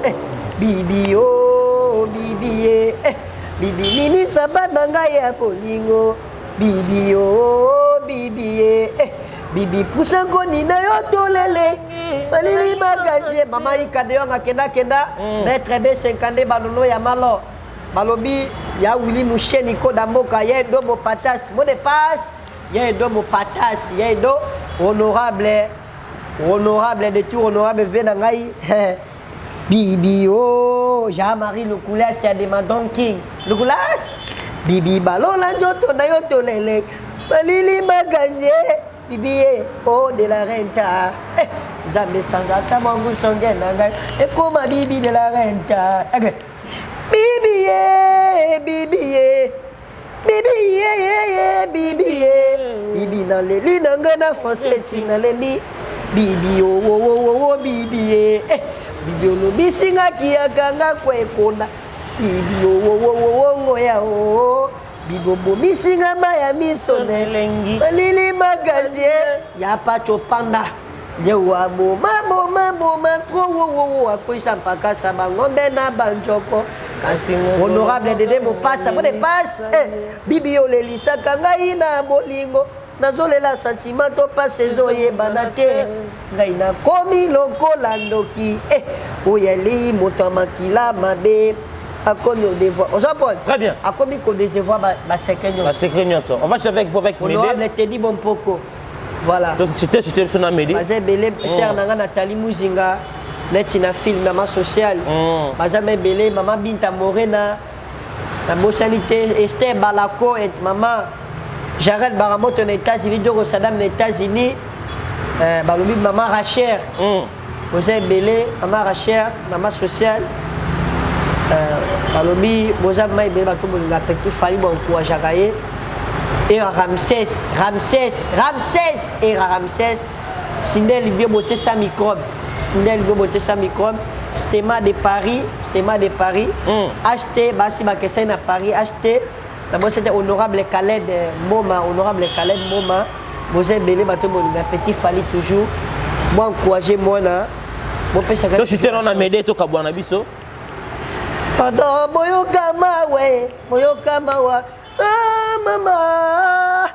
bibio bibie bibi nini sabana ngaya polingo bibio bibie bibi pusango nina yo tolele balili magazie mama ikade yo ngakenda kenda maître B50 balono ya malo balobi ya wili musheni ko damboka ya do mo patas mo de passe ya do mo patas ya do honorable de tout honorable vena ngai bibi oh Jean-Marie Lukulas ya de Madon King Lukulas bibi balola njoto na yo tolele balili magazie bibi oh de la renta zambe sangata mangu songe nanga ekoma bibi de la renta bibi bibi na leli nanga na foseti na lemi bibi oh bibi bibi olobi singa kiakanga kwekona bibi oh ngoya oh bibi bomi singa maya misone lengi balili magazie ya pacho panda Jewa mama pro akoisa mpaka sama ngombe na banjoko kasi honorable dede mopasa mo de passe bibi olelisa ngai na bolingo nazolela sentiment to passe ezoyebana te ngai nakomi lokola ndoki oyeli moto ya makila mabe akomi odevoir ozapone très bien akomi kodecevoir basecret nyonso on va avec honorable tedi bompoko voilà c'était son amélie baza ebele ser nanga Nathalie Muzinga neti na film na ma social baza ebele mama Binta Morena na bosali te Esther Balako et mama Jared Baramoto na États-Unis Diogo Saddam na États-Unis balobi mama Racher boza ebele mama Racher mama social balobi boza ma ebele bato bolinga petit fali bonkourageaka ye et Ramsès Sindel Libio boté sa microbe Stéma de Paris acheté basi bakesai na Paris acheté d'abord c'était honorable Khaled Moma boze belé bato bolinga petit fali toujours moi encourager moi na bon pesa to chité non na médé to kabwana biso pardon boyoka mawa ah maman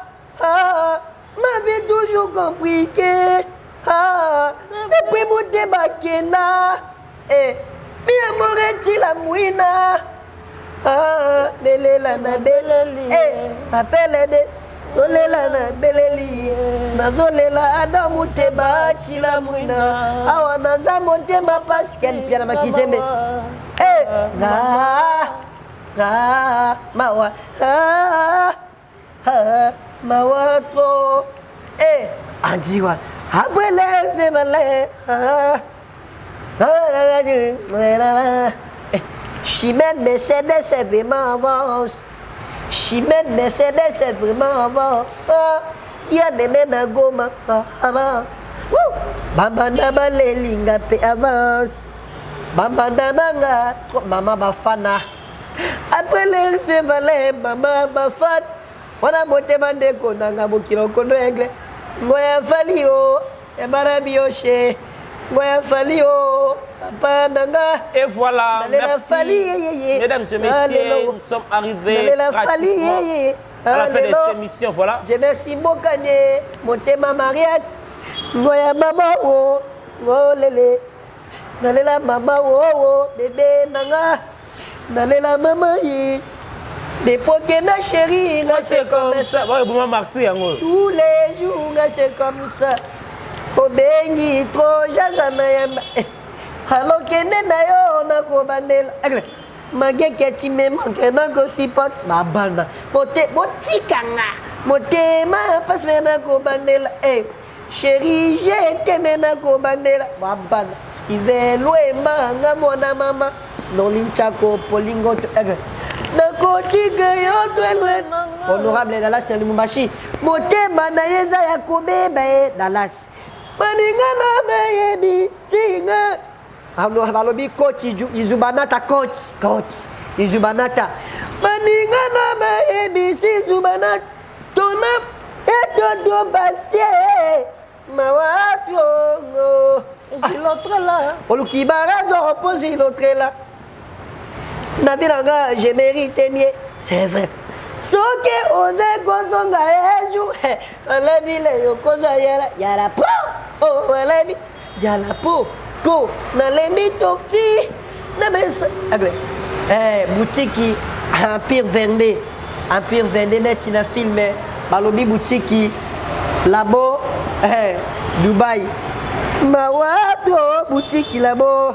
ma vie toujours compliquée depuis mon débakena mi amoreti la mouina belela na beleli apele de zolela na beleli nazolela adamu te bati la mouina awa naza motema pasken pia na makizembe mawa mawato anjiwa abweleze bale Chimène Mercedes c'est vraiment avance Chimène Mercedes c'est vraiment avance ya nene na goma bambanda balelinga pe avance bambanda nanga mama bafana après les sevalé mama bafat wana motema ndeko nanga mokilo kondo engle ngoya fali o ebarabi oshe ngoya fali o papa nanga et voilà merci mesdames et messieurs nous sommes arrivés pratiquement à la fin de cette émission voilà je merci Bokane motema Mariette ngoya mama o ngolele nalela mama o bébé nanga nalela mama yi depuis que na chérie nga c'est comme ça ouais bon Marty yango tous les jours nga c'est comme ça obengi trop jazana yamba alors kende na yo na ko bandela mageke timema kena go sipot babana mote botikanga motema pasme na ko bandela chérie je kene na ko bandela babana skivelo emanga mona mama nolinchako polingo nakotika yo twelwe honorable Dallas Lumumbashi motema na yeza ya kubeba Dallas maningana meyebi singa balobi coach Izubanata coach Izubanata maningana meyebi si Zubanata tona edodo basie Mawatio. Posi l'autre là. Oluki barazo posi l'autre là. Nabiranga, je mérite mieux. C'est vrai. Soke ose kozonga eju. Olebi le yokoza yala po. Oh, olebi yala po. Go. Na lembi topti. Na mesa. Boutique Empire Vendée. Empire Vendée net na filmé. Balobi boutique labo Dubaï. Mawato boutique labo.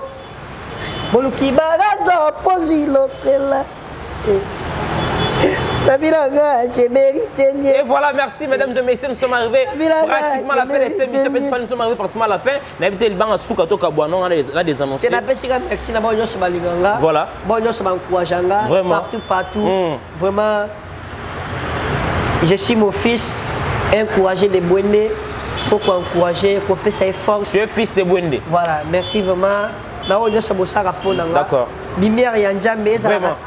Boluki barazo posi l'autre là. Je mérite mieux. Et voilà, merci mesdames et messieurs, nous sommes arrivés pratiquement à la fin de cette émission. Nous sommes arrivés pratiquement à la fin. Nous avons été le banc à Soukato Kabouanon, on a des annoncés. Merci d'abord, nous sommes à voilà. Nous sommes encourageants. Vraiment. Partout. Vraiment, je suis mon fils, encouragé de Bouende. Il faut qu'on encourage, qu'on fait sa force. Tu es fils de Bouende. Voilà, merci vraiment. D'accord. Lumière et Ndjambe,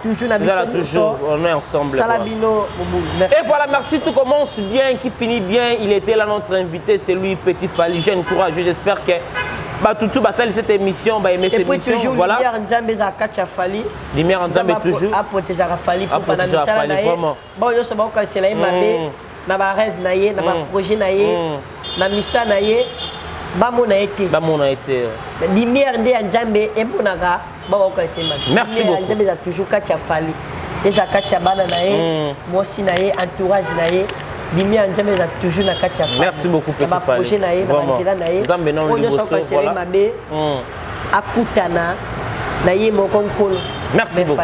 toujours, on est ensemble. Et voilà, merci, tout commence bien, qui finit bien. Il était là, notre invité, c'est lui, Petit Fally, jeune courageux. J'espère que tout battle cette émission, aimer cette émission. Toujours voilà. Lumière Ndjambe za Kacha Fally. Lumière Ndjambe toujours. A protéger Fally pour pas vraiment. Bon, yo c'est bon quand c'est là mabé, na ba rêve na yé, na ba projet na yé, na missa na yé. Bamona été. Lumière de Ndjambe et Bonaga. Merci beaucoup. Ndjambe a toujours Kacha Fally. Et za Kacha bana na yé, moi aussi na yé, entourage na yé. Lumière Ndjambe a toujours na Kacha Fally. Merci beaucoup Petit Fally. Projet na yé, na bandila na yé. Nzambe non liboso voilà. Akutana na yé mon konkolo. Merci beaucoup.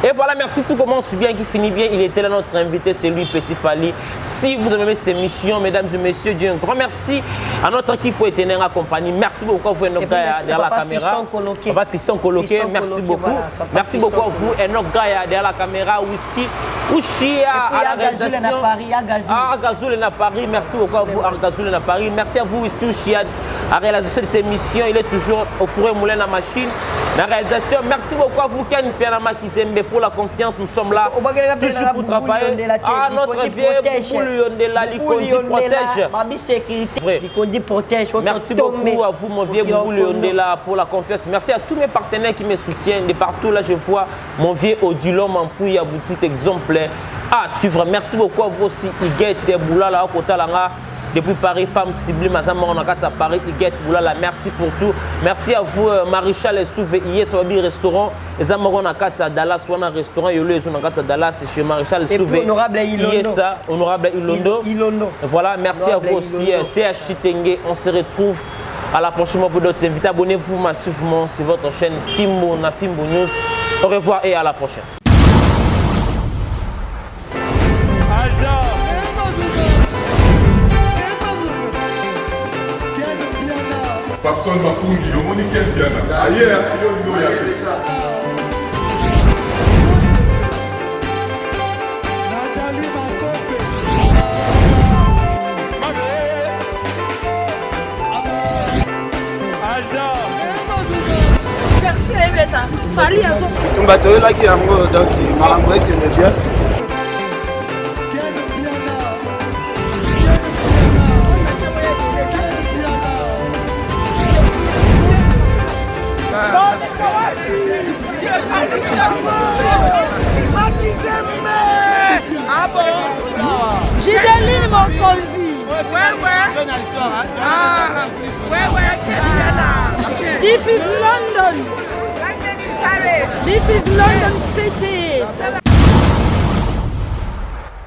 Et voilà, merci, tout commence bien, qui finit bien. Il était là, notre invité, c'est lui, Petit Fally. Si vous avez aimé cette émission, mesdames et messieurs, Dieu, un grand merci à notre équipe pour être accompagnée. Merci beaucoup à vous, et notre gars derrière la caméra. Papa Fiston Coloqué, merci beaucoup. Merci beaucoup à vous, et notre gars derrière la caméra, Whisky, Ushia à la réalisation. Argazoul à Paris, merci beaucoup à vous, Argazoul à Paris. Merci à vous, Whisky, Ushia à la réalisation de cette émission. Il est toujours au four et moulin à la machine. La réalisation, merci beaucoup à vous, Ken Pianama Kizembe, pour la confiance. Nous sommes là toujours pour travailler. Ah, notre vieux protège. Merci beaucoup à vous, mon vieux Boulou-Yondela, pour la confiance. Merci à tous mes partenaires qui me soutiennent. De partout, là, je vois mon vieux Odilon Mampouille à boutique exemplaire à suivre. Merci beaucoup à vous aussi, Iguette Boulala, Kotalanga. Depuis Paris, femme sublime, à Paris, Iguette Boulala, merci pour tout. Merci à vous, Maréchal Souvé, Yes, Wabi Restaurant, les Amoron à Dallas, ou un restaurant, Yolo, à Dallas, chez Maréchal Souvé. Yes, honorable Ilondo. Voilà, merci à vous aussi, TH Tengue. On se retrouve à la prochaine fois pour d'autres invités. Abonnez-vous massivement sur votre chaîne Fimbo na Fimbo News. Au revoir et à la prochaine. Personne m'a conduit, le monde est bien. Ailleurs, il y a Fally a un bateau là qui est en mode donc il m'a envoyé que le Dieu. Ah bon? J'ai des mon conduit. Ouais. Ah, ouais. This is London. This is London City.